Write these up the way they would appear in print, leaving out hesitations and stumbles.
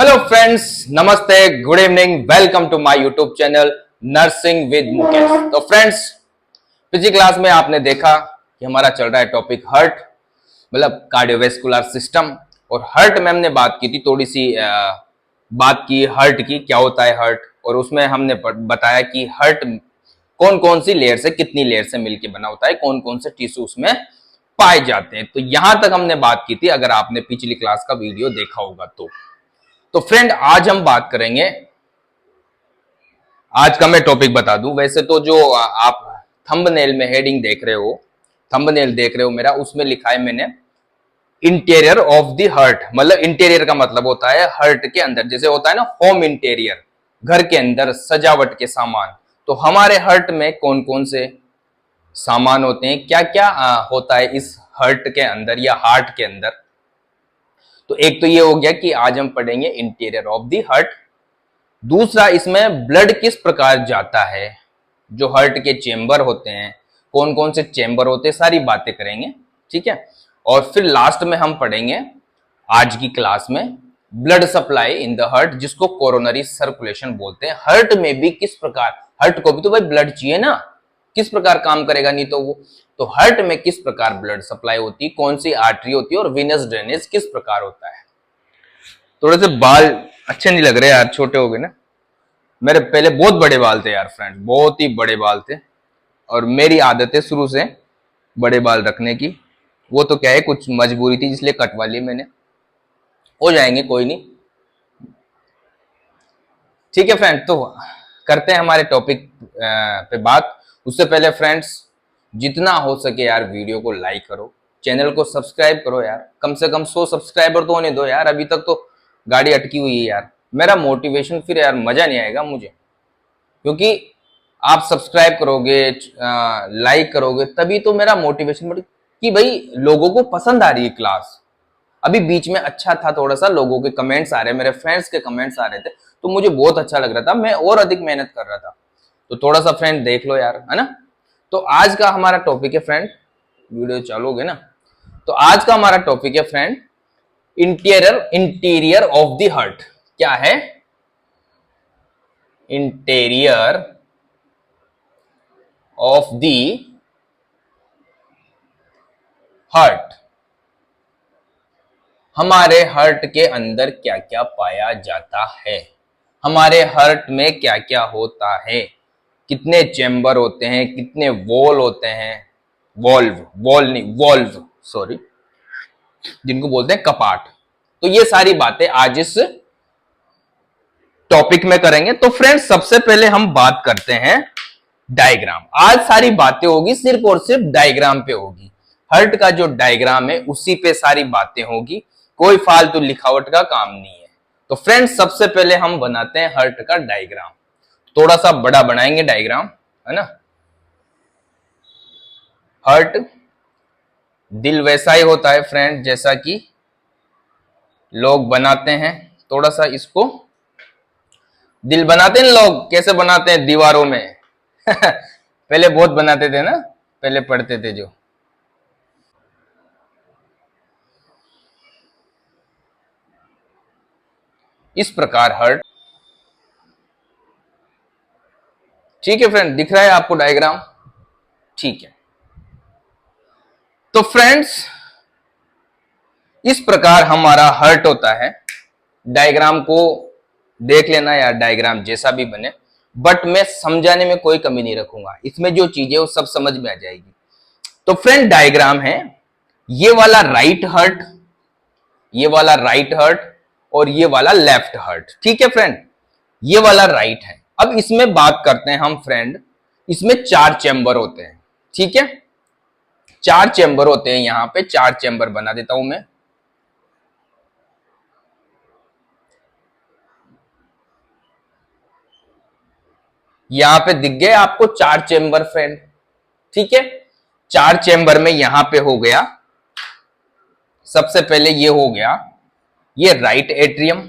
Hello friends, नमस्ते, good evening, welcome to my YouTube channel nursing with Mukesh. तो friends, पिछली class में आपने देखा कि हमारा चल रहा है टॉपिक हार्ट, मतलब कार्डियोवैस्कुलर सिस्टम। और हार्ट में हमने बात की थी, थोड़ी सी बात की हार्ट की, क्या होता है हार्ट। और उसमें हमने बताया कि हार्ट कौन कौन सी लेयर से, कितनी लेयर से मिलकर बना होता है, कौन कौन से टिश्यू उसमें पाए जाते हैं। तो यहां तक हमने बात की थी, अगर आपने पिछली क्लास का वीडियो देखा होगा तो फ्रेंड आज हम बात करेंगे। आज का मैं टॉपिक बता दूं, वैसे तो जो आप थंबनेल में हेडिंग देख रहे हो, थंबनेल देख रहे हो मेरा, उसमें लिखा है मैंने इंटीरियर ऑफ द हार्ट। मतलब इंटीरियर का मतलब होता है हार्ट के अंदर, जैसे होता है ना होम इंटीरियर, घर के अंदर सजावट के सामान। तो हमारे हार्ट में कौन कौन से सामान होते हैं, क्या क्या होता है इस हार्ट के अंदर या हार्ट के अंदर। तो एक तो ये हो गया कि आज हम पढ़ेंगे इंटीरियर ऑफ द हार्ट। दूसरा, इसमें ब्लड किस प्रकार जाता है, जो हार्ट के चेंबर होते हैं, कौन कौन से चेंबर होते हैं, सारी बातें करेंगे। ठीक है। और फिर लास्ट में हम पढ़ेंगे आज की क्लास में blood supply in the heart, जिसको कोरोनरी सर्कुलेशन बोलते हैं। हार्ट में भी किस प्रकार, हार्ट को भी तो भाई ब्लड चाहिए ना, किस प्रकार काम करेगा, नहीं तो वो। तो हार्ट में किस प्रकार ब्लड सप्लाई होती है, कौन सी आर्टरी होती है, और विनस ड्रेनेज किस प्रकार होता है। थोड़े से बाल अच्छे नहीं लग रहे यार, छोटे हो गए ना। मेरे पहले बहुत बड़े बाल थे यार फ्रेंड, बहुत ही बड़े बाल थे। और मेरी आदत है शुरू से बड़े बाल रखने की। वो तो क्या है, कुछ मजबूरी थी इसलिए कटवा लिए मैंने। हो जाएंगे, कोई नहीं। ठीक है फ्रेंड, तो करते हैं हमारे टॉपिक पे बात। उससे पहले फ्रेंड्स, जितना हो सके यार वीडियो को लाइक करो, चैनल को सब्सक्राइब करो यार। कम से कम 100 सब्सक्राइबर तो होने दो यार, अभी तक तो गाड़ी अटकी हुई है यार। मेरा मोटिवेशन, फिर यार मजा नहीं आएगा मुझे, क्योंकि आप सब्सक्राइब करोगे, लाइक करोगे, तभी तो मेरा मोटिवेशन बढ़े कि भाई लोगों को पसंद आ रही है क्लास। अभी बीच में अच्छा था, थोड़ा सा लोगों के कमेंट्स आ रहे, मेरे फ्रेंड्स के कमेंट्स आ रहे थे, तो मुझे बहुत अच्छा लग रहा था, मैं और अधिक मेहनत कर रहा था। तो थोड़ा सा फ्रेंड देख लो यार, है ना। तो आज का हमारा टॉपिक है फ्रेंड, वीडियो चलोगे ना। तो आज का हमारा टॉपिक है friend interior, interior of the heart. क्या है? Interior of the heart. हमारे हार्ट के अंदर क्या क्या पाया जाता है, हमारे हार्ट में क्या क्या होता है, कितने चेंबर होते हैं, कितने वॉल होते हैं, वॉल्व, वॉल नहीं वॉल्व, सॉरी, जिनको बोलते हैं कपाट। तो ये सारी बातें आज इस टॉपिक में करेंगे। तो फ्रेंड्स, सबसे पहले हम बात करते हैं डायग्राम। आज सारी बातें होगी सिर्फ और सिर्फ डायग्राम पे होगी। हार्ट का जो डायग्राम है उसी पे सारी बातें होगी, कोई फालतू लिखावट का काम नहीं है। तो फ्रेंड्स, सबसे पहले हम बनाते हैं हार्ट का डायग्राम। थोड़ा सा बड़ा बनाएंगे डायग्राम, है ना। हार्ट, दिल वैसा ही होता है फ्रेंड जैसा कि लोग बनाते हैं। थोड़ा सा इसको, दिल बनाते हैं लोग, कैसे बनाते हैं, दीवारों में पहले बहुत बनाते थे ना, पहले पढ़ते थे जो। इस प्रकार हार्ट। ठीक है फ्रेंड, दिख रहा है आपको डायग्राम? ठीक है। तो फ्रेंड्स, इस प्रकार हमारा हार्ट होता है। डायग्राम को देख लेना यार, डायग्राम जैसा भी बने, बट मैं समझाने में कोई कमी नहीं रखूंगा, इसमें जो चीजें वो सब समझ में आ जाएगी। तो फ्रेंड, डायग्राम है ये वाला राइट हार्ट, ये वाला राइट हार्ट, और ये वाला लेफ्ट हार्ट। ठीक है फ्रेंड, ये वाला राइट है। अब इसमें बात करते हैं हम फ्रेंड, इसमें 4 चैम्बर होते हैं। ठीक है, 4 चैम्बर होते हैं, यहां पे 4 चैम्बर बना देता हूं मैं। यहां पे दिख गए आपको 4 चैम्बर फ्रेंड। ठीक है, 4 चैम्बर में यहां पे हो गया, सबसे पहले ये हो गया, ये राइट एट्रियम,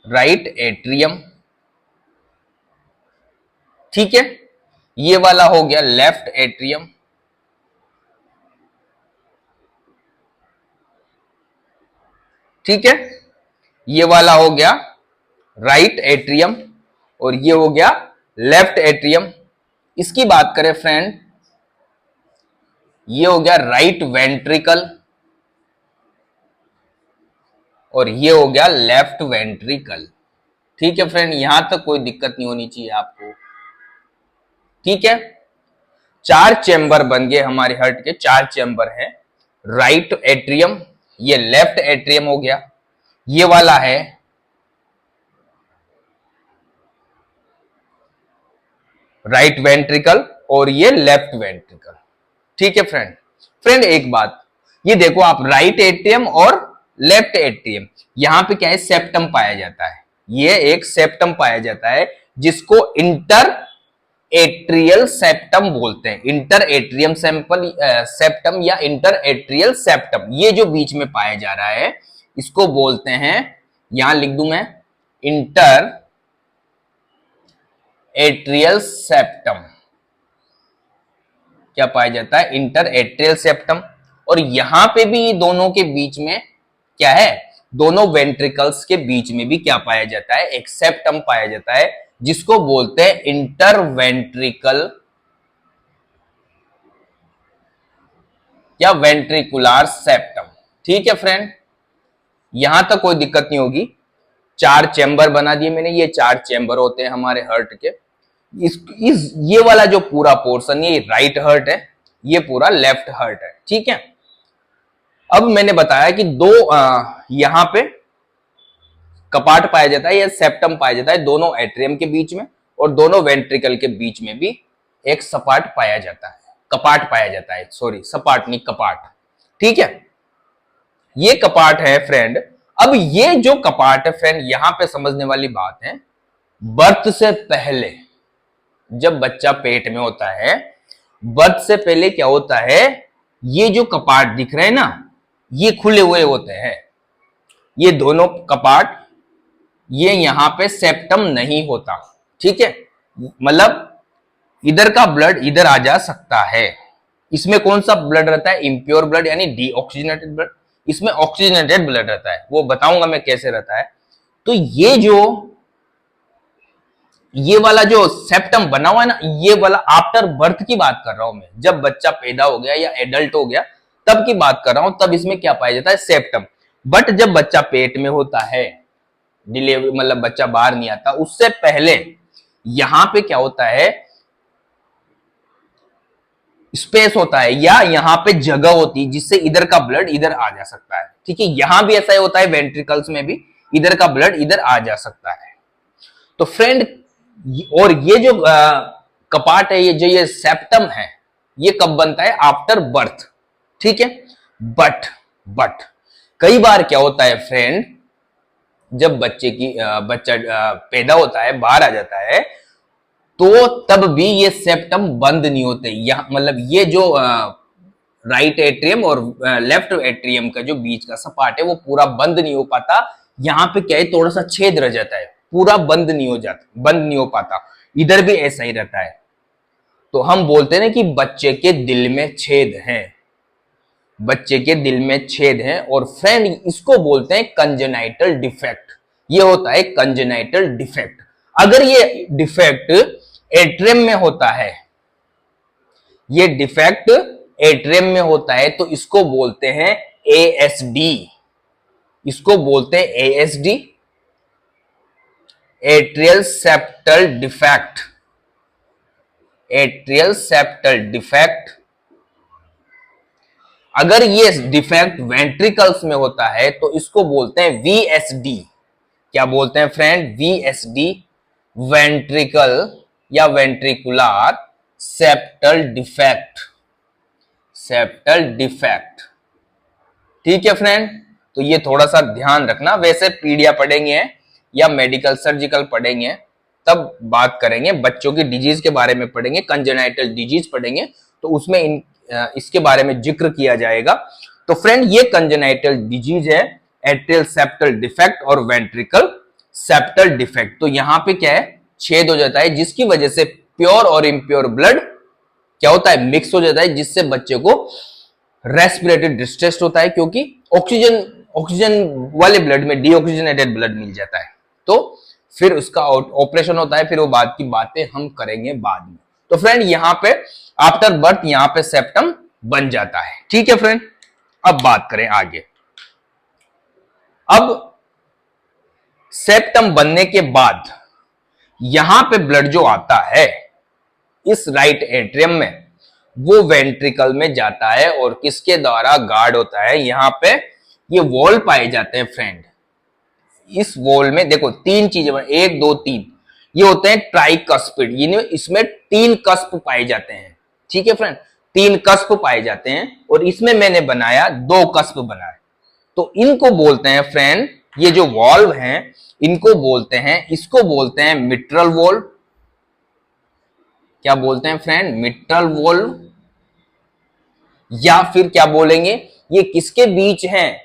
राइट एट्रियम। ठीक है, ये वाला हो गया लेफ्ट एट्रियम। ठीक है, ये वाला हो गया राइट एट्रियम और ये हो गया लेफ्ट एट्रियम। इसकी बात करें फ्रेंड, ये हो गया राइट वेंट्रिकल और ये हो गया लेफ्ट वेंट्रिकल। ठीक है फ्रेंड, यहां तक कोई दिक्कत नहीं होनी चाहिए आपको। ठीक है, 4 चेंबर बन गए हमारे हार्ट के, 4 चेंबर हैं। राइट एट्रियम, ये लेफ्ट एट्रियम हो गया, ये वाला है राइट वेंट्रिकल और ये लेफ्ट वेंट्रिकल। ठीक है फ्रेंड, एक बात, ये देखो आप, राइट एट्रियम और लेफ्ट एट्रियम, यहां पे क्या है, सेप्टम पाया जाता है। ये एक सेप्टम पाया जाता है जिसको इंटर एट्रियल सेप्टम बोलते हैं। इंटर एट्रियम सेप्टम या इंटर एट्रियल सेप्टम, ये जो बीच में पाया जा रहा है इसको बोलते हैं, यहां लिख दूं मैं, इंटर एट्रियल सेप्टम। क्या पाया जाता है, इंटर एट्रियल सेप्टम। और यहां पे भी दोनों के बीच में क्या है, दोनों वेंट्रिकल्स के बीच में भी क्या पाया जाता है, एक सेप्टम पाया जाता है जिसको बोलते हैं इंटरवेंट्रिकल या वेंट्रिकुलर सेप्टम। ठीक है फ्रेंड, यहां तक कोई दिक्कत नहीं होगी। 4 चेंबर बना दिए मैंने, ये 4 चेंबर होते हैं हमारे हार्ट के। ये वाला जो पूरा पोर्शन, ये राइट हार्ट है, ये पूरा लेफ्ट हार्ट है। ठीक है, अब मैंने बताया कि दो यहां पे कपाट पाया जाता है या सेप्टम पाया जाता है दोनों एट्रियम के बीच में, और दोनों वेंट्रिकल के बीच में भी एक सपाट पाया जाता है, कपाट पाया जाता है, सॉरी सपाट नहीं कपाट। ठीक है, ये कपाट है फ्रेंड। अब ये जो कपाट है फ्रेंड, यहां पे समझने वाली बात है, बर्थ से पहले, जब बच्चा पेट में होता है, बर्थ से पहले क्या होता है, ये जो कपाट दिख रहे हैं ना, ये खुले हुए होते हैं, ये दोनों कपाट, ये यहां पे सेप्टम नहीं होता। ठीक है, मतलब इधर का ब्लड इधर आ जा सकता है। इसमें कौन सा ब्लड रहता है, इम्प्योर ब्लड यानी डीऑक्सीजनेटेड ब्लड। इसमें ऑक्सीजनेटेड ब्लड रहता है, वो बताऊंगा मैं कैसे रहता है। तो ये वाला जो सेप्टम बना हुआ है ना, ये वाला आफ्टर बर्थ की बात कर रहा हूं मैं, जब बच्चा पैदा हो गया या एडल्ट हो गया तब की बात कर रहा हूं, तब इसमें क्या पाया जाता है, सेप्टम। बट जब बच्चा पेट में होता है, डिलीवरी मतलब बच्चा बाहर नहीं आता, उससे पहले यहां पे क्या होता है, स्पेस होता है या यहां पे जगह होती है जिससे इधर का ब्लड इधर आ जा सकता है। ठीक है, यहां भी ऐसा ही होता है, वेंट्रिकल्स में भी इधर का ब्लड इधर आ जा सकता है। तो फ्रेंड, और ये जो कपाट है, ये सेप्टम है, ये कब बनता है, आफ्टर बर्थ। ठीक है, बट कई बार क्या होता है फ्रेंड, जब बच्चा पैदा होता है, बाहर आ जाता है, तो तब भी ये सेप्टम बंद नहीं होते। यहां मतलब ये जो राइट एट्रियम और लेफ्ट एट्रियम का जो बीच का सपाट है, वो पूरा बंद नहीं हो पाता। यहां पे क्या है, थोड़ा सा छेद रह जाता है, पूरा बंद नहीं हो पाता। इधर भी ऐसा ही रहता है। तो हम बोलते हैं ना कि बच्चे के दिल में छेद है, बच्चे के दिल में छेद है। और फ्रेंड, इसको बोलते हैं कंजेनाइटल डिफेक्ट। ये होता है कंजेनाइटल डिफेक्ट। अगर ये डिफेक्ट एट्रियम में होता है, ये डिफेक्ट एट्रियम में होता है, तो इसको बोलते हैं एएसडी। इसको बोलते हैं ASD, atrial septal defect. Atrial septal defect. अगर ये डिफेक्ट वेंट्रिकल्स में होता है तो इसको बोलते हैं वीएसडी। क्या बोलते हैं फ्रेंड, वीएसडी, वेंट्रिकल या ventricular septal defect. Septal defect. ठीक है फ्रेंड, तो ये थोड़ा सा ध्यान रखना। वैसे पीडिया पढ़ेंगे या मेडिकल सर्जिकल पढ़ेंगे तब बात करेंगे, बच्चों की डिजीज के बारे में पढ़ेंगे, कंजेनाइटल डिजीज पढ़ेंगे तो उसमें इसके बारे में जिक्र किया जाएगा। तो फ्रेंड, ये कंजेनाइटल डिजीज है, एट्रियल सेप्टल डिफेक्ट और वेंट्रिकल सेप्टल डिफेक्ट। तो यहां पे क्या है, छेद हो जाता है, जिसकी वजह से प्योर और इम्प्योर ब्लड क्या होता है, मिक्स हो जाता है, जिससे बच्चे को रेस्पिरेटरी डिस्ट्रेस होता है, क्योंकि ऑक्सीजन वाले ब्लड में डीऑक्सीजनेटेड ब्लड मिल जाता है, तो फिर उसका ऑपरेशन होता है, फिर वो बात की बातें हम करेंगे बाद में। तो फ्रेंड यहाँ पे आफ्टर बर्थ यहाँ पे सेप्टम बन जाता है, ठीक है फ्रेंड। अब बात करें आगे। अब सेप्टम बनने के बाद यहां पे ब्लड जो आता है इस राइट एट्रियम में, वो वेंट्रिकल में जाता है और किसके द्वारा गार्ड होता है, यहां पे ये वॉल पाए जाते हैं फ्रेंड। इस वॉल में देखो तीन चीजें, 1 2 3, ये होते हैं ट्राइकस्पिड, इसमें 3 कस्प पाए जाते हैं, ठीक है फ्रेंड, 3 कस्प पाए जाते हैं और इसमें मैंने बनाया 2 कस्प बनाए। तो इनको बोलते हैं फ्रेंड, ये जो वॉल्व हैं इनको बोलते हैं, इसको बोलते हैं मिट्रल वॉल्व। क्या बोलते हैं फ्रेंड? Mitral valve. या फिर क्या बोलेंगे, ये किसके बीच हैं,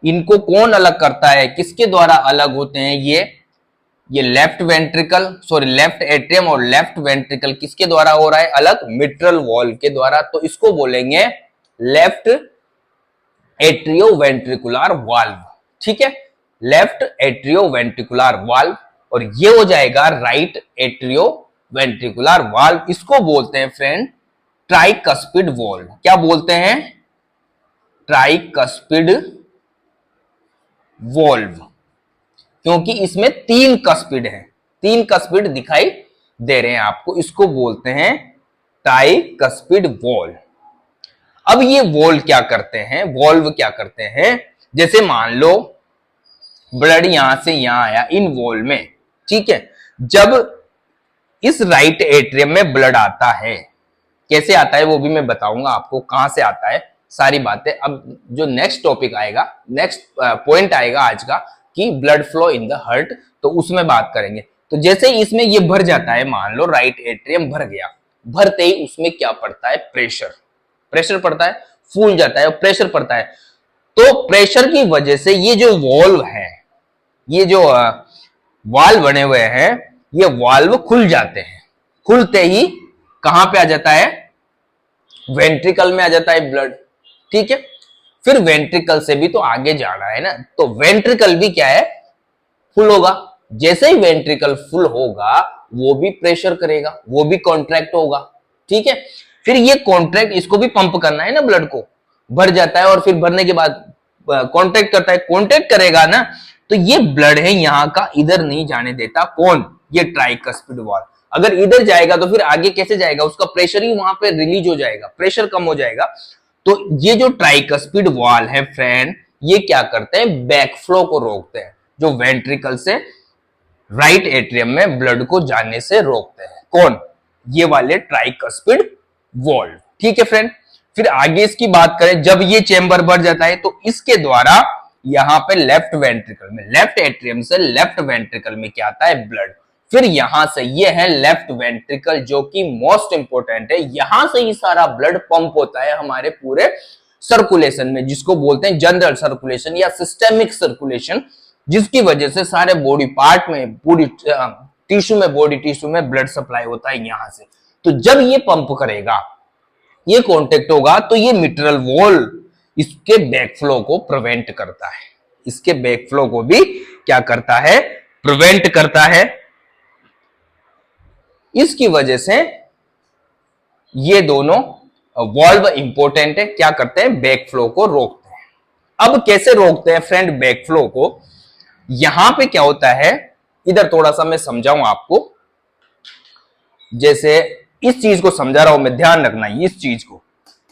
इनको कौन अलग करता है, किसके द्वारा अलग होते हैं ये left ventricle, sorry left atrium और लेफ्ट वेंट्रिकल किसके द्वारा हो रहा है अलग, मिट्रल वॉल्व के द्वारा। तो इसको बोलेंगे लेफ्ट एट्रियो वेंट्रिकुलर वाल्व, ठीक है, लेफ्ट एट्रियो वेंट्रिकुलर वाल्व। और ये हो जाएगा राइट एट्रियो वेंट्रिकुलर वाल्व। इसको बोलते हैं फ्रेंड ट्राइकस्पिड वॉल्व। क्या बोलते हैं? ट्राइकस्पिड वॉल्व, क्योंकि इसमें 3 कस्पिड है, 3 कस्पिड दिखाई दे रहे हैं आपको, इसको बोलते हैं ट्राइकस्पिड वॉल्व। अब ये वॉल्व क्या करते हैं, वॉल्व क्या करते हैं, जैसे मान लो ब्लड यहां से यहां आया इन वॉल्व में, ठीक है, जब इस राइट एट्रियम में ब्लड आता है, कैसे आता है वो भी मैं बताऊंगा आपको, कहां से आता है सारी बातें। अब जो नेक्स्ट टॉपिक आएगा, नेक्स्ट पॉइंट आएगा आज का कि blood flow in the heart, तो उसमें बात करेंगे। तो जैसे ही इसमें ये भर जाता है, मान लो राइट एट्रियम भर गया, भरते ही उसमें क्या पड़ता है, प्रेशर, प्रेशर पड़ता है, फूल जाता है और प्रेशर पड़ता है। तो प्रेशर की वजह से ये जो वॉल्व है, ये जो वाल्व बने हुए हैं, ये वाल्व खुल जाते हैं। खुलते ही कहां पे आ जाता है, वेंट्रिकल में आ जाता है ब्लड, ठीक है। फिर वेंट्रिकल से भी तो आगे जाना है ना, तो वेंट्रिकल भी क्या है, फुल होगा। जैसे ही वेंट्रिकल फुल होगा वो भी प्रेशर करेगा, वो भी कॉन्ट्रैक्ट होगा, ठीक है। फिर ये कॉन्ट्रैक्ट, इसको भी पंप करना है ना, ब्लड को भर जाता है और फिर भरने के बाद कॉन्ट्रैक्ट करता है, कॉन्ट्रैक्ट करेगा ना, तो ये ब्लड है यहां का इधर नहीं जाने देता, कौन, ये ट्राइकस्पिड वॉल्व। अगर इधर जाएगा तो फिर आगे कैसे जाएगा, उसका प्रेशर ही वहां पे रिलीज हो जाएगा, प्रेशर कम हो जाएगा। तो ये जो ट्राइकस्पिड वॉल्व है फ्रेंड, ये क्या करते हैं, बैकफ्लो को रोकते हैं, जो वेंट्रिकल से राइट एट्रियम में ब्लड को जाने से रोकते हैं, कौन, ये वाले ट्राइकस्पिड वॉल्व, ठीक है फ्रेंड। फिर आगे इसकी बात करें, जब ये चेंबर भर जाता है तो इसके द्वारा यहां पे लेफ्ट वेंट्रिकल में, लेफ्ट एट्रियम से लेफ्ट वेंट्रिकल में क्या आता है, ब्लड। फिर यहां से ये है लेफ्ट वेंट्रिकल, जो कि मोस्ट इंपोर्टेंट है, यहां से ही सारा ब्लड पंप होता है हमारे पूरे सर्कुलेशन में, जिसको बोलते हैं जनरल सर्कुलेशन या सिस्टेमिक सर्कुलेशन, जिसकी वजह से सारे बॉडी पार्ट में, पूरी टिश्यू में, बॉडी टिश्यू में ब्लड सप्लाई होता है यहां से। तो जब ये पंप करेगा, ये कॉन्टेक्ट होगा, तो ये मिट्रल वॉल्व इसके बैकफ्लो को प्रिवेंट करता है, इसके बैकफ्लो को भी क्या करता है, प्रिवेंट करता है। इसकी वजह से ये दोनों वॉल्व इंपॉर्टेंट है, क्या करते हैं, बैकफ्लो को रोकते हैं। अब कैसे रोकते हैं फ्रेंड बैकफ्लो को, यहां पे क्या होता है, इधर थोड़ा सा मैं समझाऊं आपको, जैसे इस चीज को समझा रहा हूं मैं, ध्यान रखना इस चीज को।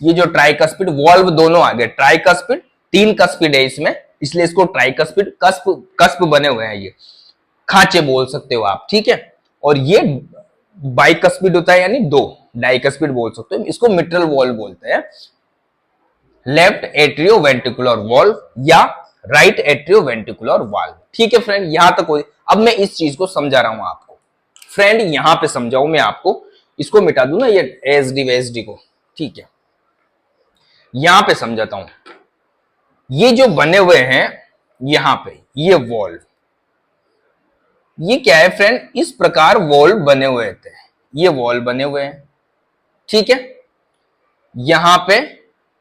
ये जो ट्राइकस्पिड वॉल्व दोनों आ गए, ट्राइकस्पिड 3 कस्पिड है इसमें, इसलिए इसको ट्राइकस्पिड, कस्प बने हुए हैं, ये खांचे बोल सकते हो आप, ठीक है। और ये बाइकस्पिड होता है, यानी 2 डाइकस्पिड बोल सकते हो, इसको मिट्रल वॉल्व बोलते हैं, लेफ्ट एट्रियो वेंट्रिकुलर वॉल्व या राइट एट्रियो वेंट्रिकुलर वॉल्व, ठीक है फ्रेंड। यहां तक कोई, अब मैं इस चीज को समझा रहा हूं आपको फ्रेंड, यहां पे समझाऊं मैं आपको, इसको मिटा दूं ना ये एसडी वेसडी को, ठीक है, यहां पे समझाता हूं। ये जो बने हुए हैं यहां पे, ये वॉल्व, ये क्या है फ्रेंड, इस प्रकार वॉल्व बने हुए थे, ये वॉल्व बने हुए हैं, ठीक है। यहां पे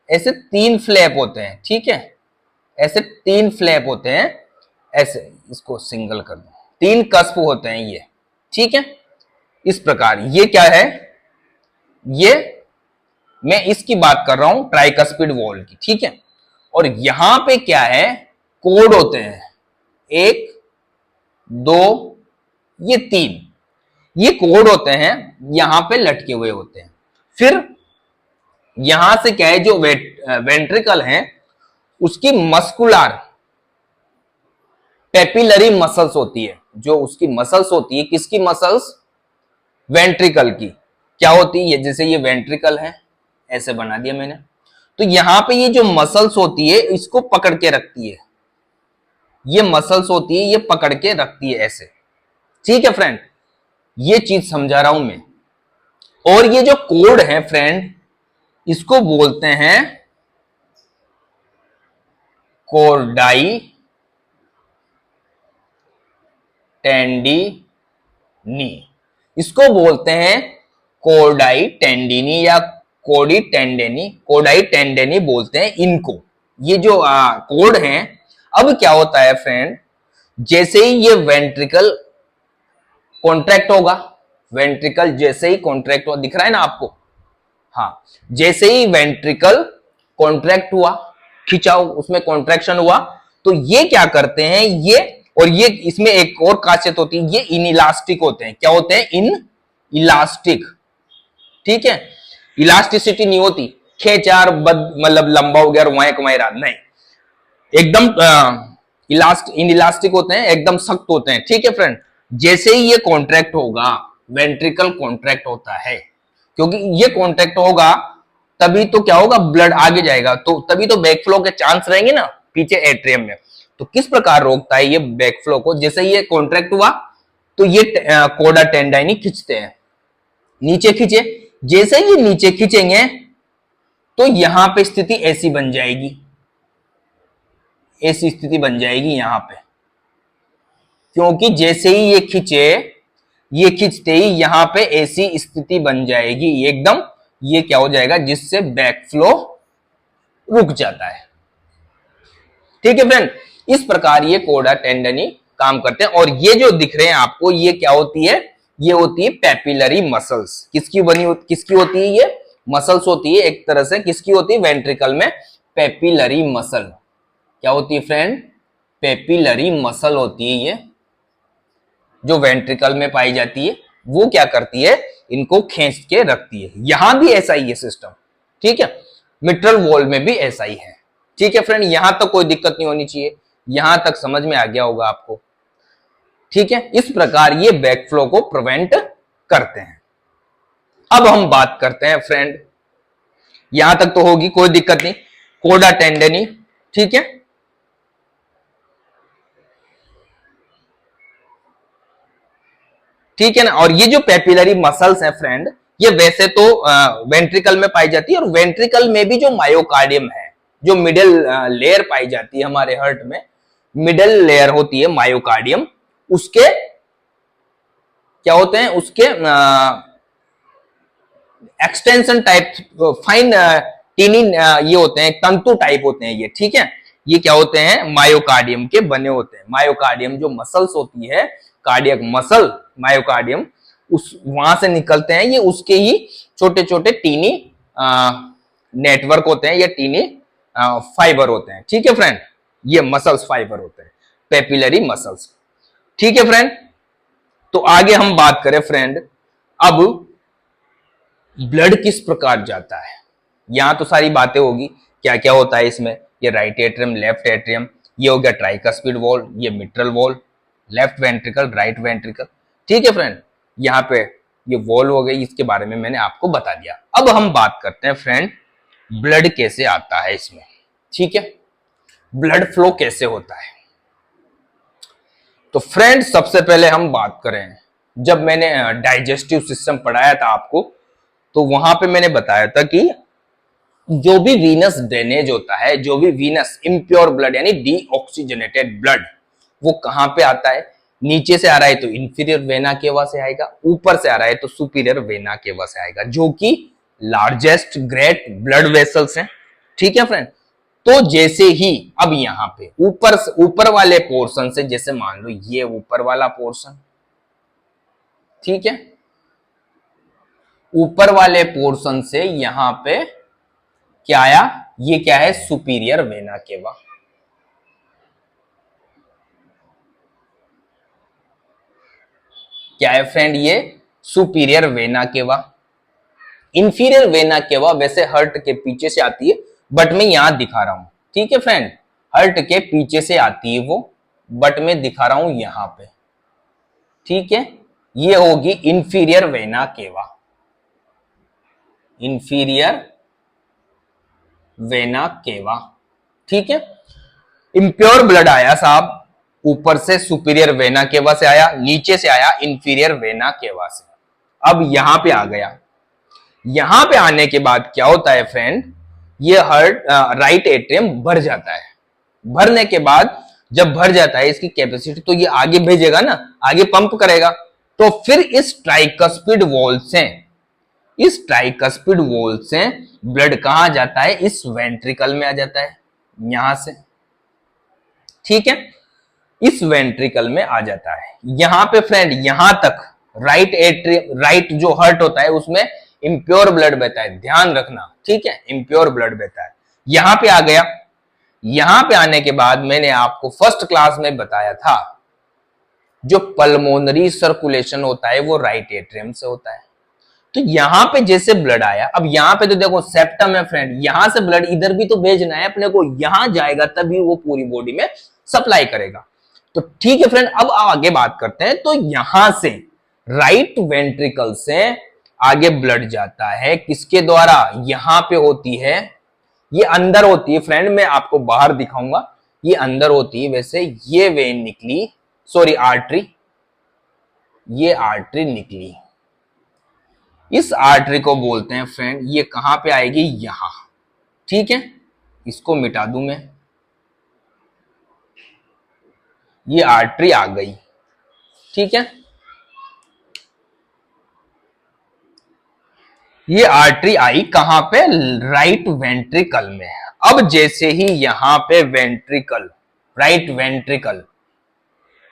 ऐसे 3 फ्लैप होते हैं, ठीक है, ऐसे 3 फ्लैप होते हैं, ऐसे इसको सिंगल कर दो, 3 कस्प होते हैं ये, ठीक है। इस प्रकार ये क्या है, ये मैं इसकी बात कर रहा हूं ट्राइकस्पिड वॉल की, ठीक है। और यहां पे क्या है, कोड होते हैं 1 2 ये 3, ये कोड होते हैं, यहां पे लटके हुए होते हैं। फिर यहां से क्या है, जो वेंट्रिकल है उसकी मस्कुलर पेपिलरी मसल्स होती है, जो उसकी मसल्स होती है, किसकी मसल्स, वेंट्रिकल की, क्या होती है, ये जैसे ये वेंट्रिकल है, ऐसे बना दिया मैंने, तो यहां पे ये जो मसल्स होती है इसको पकड़ के रखती है, ये मसल्स होती है ये पकड़ के रखती है ऐसे, ठीक है फ्रेंड, ये चीज समझा रहा हूं मैं। और ये जो कोड है फ्रेंड, इसको बोलते हैं कोर्डाई टेंडिनी, इसको बोलते हैं कोर्डाई टेंडिनी या कोडी टेंडेनी, कोडाई टेंडेनी बोलते हैं इनको, ये जो कोड है। अब क्या होता है फ्रेंड, जैसे ही ये वेंट्रिकल कॉन्ट्रैक्ट होगा, वेंट्रिकल जैसे ही कॉन्ट्रैक्ट हुआ, दिख रहा है ना आपको, हाँ, जैसे ही वेंट्रिकल कॉन्ट्रैक्ट हुआ, खिंचा, उसमें कॉन्ट्रैक्शन हुआ, तो ये क्या करते हैं, ये और ये, इसमें एक और खासियत होती है, ये इनइलास्टिक होते हैं, क्या होते हैं, इन इलास्टिक, ठीक है। इलास्टिसिटी नहीं होती, खेचार मतलब लंबा हो गया और वहां कमाई रहा, नहीं, एकदम इनइलास्टिक होते हैं, एकदम सख्त होते हैं, ठीक है फ्रेंड। जैसे ही ये कॉन्ट्रैक्ट होगा, वेंट्रिकल कॉन्ट्रैक्ट होता है, क्योंकि ये कॉन्ट्रैक्ट होगा तभी तो क्या होगा, ब्लड आगे जाएगा, तो तभी तो बैकफ्लो के चांस रहेंगे ना पीछे एट्रियम में। तो किस प्रकार रोकता है ये बैकफ्लो को, जैसे ये कॉन्ट्रैक्ट हुआ तो ये कोडा टेंडाइनी खींचते हैं, नीचे खींचे, जैसे ही नीचे खींचेंगे तो यहां पे स्थिति ऐसी बन जाएगी, ऐसी स्थिति बन जाएगी यहां पे, क्योंकि जैसे ही ये खींचे, ये खींचते ही यहां पे ऐसी स्थिति बन जाएगी एकदम, ये क्या हो जाएगा, जिससे बैकफ्लो रुक जाता है, ठीक है फ्रेंड। इस प्रकार ये कोडा टेंडनी काम करते हैं। और ये जो दिख रहे हैं आपको, ये क्या होती है, ये होती है पेपिलरी मसल्स, किसकी होती है, ये मसल्स होती है एक तरह से, किसकी होती है, वेंट्रिकल में पेपिलरी मसल, क्या होती है फ्रेंड, पेपिलरी मसल होती है, ये जो वेंट्रिकल में पाई जाती है, वो क्या करती है, इनको खींच के रखती है। यहां भी ऐसा ही है सिस्टम, ठीक है, मिट्रल वॉल में भी ऐसा ही है, ठीक है फ्रेंड। यहां तक कोई दिक्कत नहीं होनी चाहिए, यहां तक समझ में आ गया होगा आपको, ठीक है। इस प्रकार ये बैकफ्लो को प्रिवेंट करते हैं। अब हम बात करते हैं फ्रेंड, यहां तक तो होगी, कोई दिक्कत नहीं, कोडा टेंडनी, ठीक है। ठीक है ना। और ये जो पेपिलरी मसल्स हैं फ्रेंड, ये वैसे तो वेंट्रिकल में पाई जाती है, और वेंट्रिकल में भी जो मायोकार्डियम है, जो मिडिल लेयर पाई जाती है हमारे हार्ट में, मिडिल लेयर होती है मायोकार्डियम, उसके क्या होते हैं, उसके एक्सटेंशन टाइप फाइन टीनी ये होते हैं, तंतु टाइप होते हैं ये, ठीक है। ये क्या होते हैं, मायोकार्डियम के बने होते हैं। मायोकार्डियम जो मसल्स होती है, कार्डियक मसल मायोकार्डियम, उस वहां से निकलते हैं, ये उसके ही छोटे छोटे टीनी नेटवर्क होते हैं, या टीनी फाइबर होते हैं, ठीक है फ्रेंड। ये मसल्स फाइबर होते हैं, पेपिलरी मसल्स, ठीक है फ्रेंड। तो आगे हम बात करें फ्रेंड, अब ब्लड किस प्रकार जाता है, यहां तो सारी बातें होगी, क्या क्या होता है इसमें, ये राइट एट्रियम, लेफ्ट एट्रियम, ये हो गया ट्राइकस्पिड वॉल, ये mitral valve, left ventricle, right ventricle, ठीक है फ्रेंड। यहाँ पे ये वॉल हो गई, इसके बारे में मैंने आपको बता दिया। अब हम बात करते हैं फ्रेंड, ब्लड कैसे आता है इसमें, ठीक है, ब्लड फ्लो कैसे होता है। तो फ्रेंड सबसे पहले हम बात करें, जब मैंने डाइजेस्टिव सिस्टम पढ़ाया था आपको, तो वहां पे मैंने बताया था कि जो भी वीनस ड्रेनेज होता है, जो भी वीनस इम्प्योर ब्लड यानी डीऑक्सीजनेटेड ब्लड, वो कहां पे आता है, नीचे से आ रहा है तो इंफीरियर वेना केवा से आएगा, ऊपर से आ रहा है तो सुपीरियर वेना केवा से आएगा, जो कि लार्जेस्ट ग्रेट ब्लड वेसल्स हैं, ठीक है फ्रेंड। तो जैसे ही अब यहां पे ऊपर वाले पोर्शन से, जैसे मान लो ये ऊपर वाला पोर्शन, ठीक है, ऊपर वाले पोर्शन से यहां पे क्या आया, ये क्या है, सुपीरियर वेना केवा। क्या है फ्रेंड, ये superior vena cava. Inferior vena cava वैसे हर्ट के पीछे से आती है, बट मैं यहां दिखा रहा हूं, ठीक है फ्रेंड, हर्ट के पीछे से आती है वो, बट मैं दिखा रहा हूं यहां पे, ठीक है। ये होगी inferior vena cava, inferior vena cava, ठीक है। इम्प्योर ब्लड आया साहब, ऊपर से सुपीरियर वेना केवा से आया, नीचे से आया इंफीरियर वेना केवा से। अब यहां पे आ गया, यहां पे आने के बाद क्या होता है फ्रेंड, ये हार्ट राइट एट्रियम भर जाता है। भरने के बाद जब भर जाता है इसकी कैपेसिटी, तो ये आगे भेजेगा ना, आगे पंप करेगा, तो फिर इस ट्राइकस्पिड वॉल से, इस ट्राइकस्पिड वॉल से ब्लड कहां जाता है, इस वेंट्रिकल में आ जाता है, यहां से, ठीक है, इस वेंट्रिकल में आ जाता है। यहां पे फ्रेंड यहां तक राइट एट्रियम, राइट जो हार्ट होता है उसमें इम्प्योर ब्लड बहता है, ध्यान रखना, ठीक है, इम्प्योर ब्लड बहता है। यहां पे आ गया, यहां पे आने के बाद मैंने आपको फर्स्ट क्लास में बताया था, जो पल्मोनरी सर्कुलेशन होता है वो राइट एट्रियम से होता है। तो यहां पे जैसे ब्लड आया, अब यहां पे तो देखो सेप्टम है फ्रेंड, यहां से ब्लड इधर भी तो भेजना है अपने को, यहां जाएगा तभी वो पूरी बॉडी में सप्लाई करेगा। तो ठीक है फ्रेंड, अब आगे बात करते हैं। तो यहां से राइट वेंट्रिकल से आगे ब्लड जाता है, किसके द्वारा, यहां पे होती है, ये अंदर होती है फ्रेंड, मैं आपको बाहर दिखाऊंगा, ये अंदर होती है। वैसे ये वेन निकली, सॉरी आर्टरी, ये आर्टरी निकली, इस आर्टरी को बोलते हैं फ्रेंड, ये कहां पे आएगी, यहां, ठीक है, इसको मिटा दूं मैं, ये आर्टरी आ गई, ठीक है, ये आर्टरी आई कहां पे, राइट वेंट्रिकल में। अब जैसे ही यहां पे वेंट्रिकल, राइट वेंट्रिकल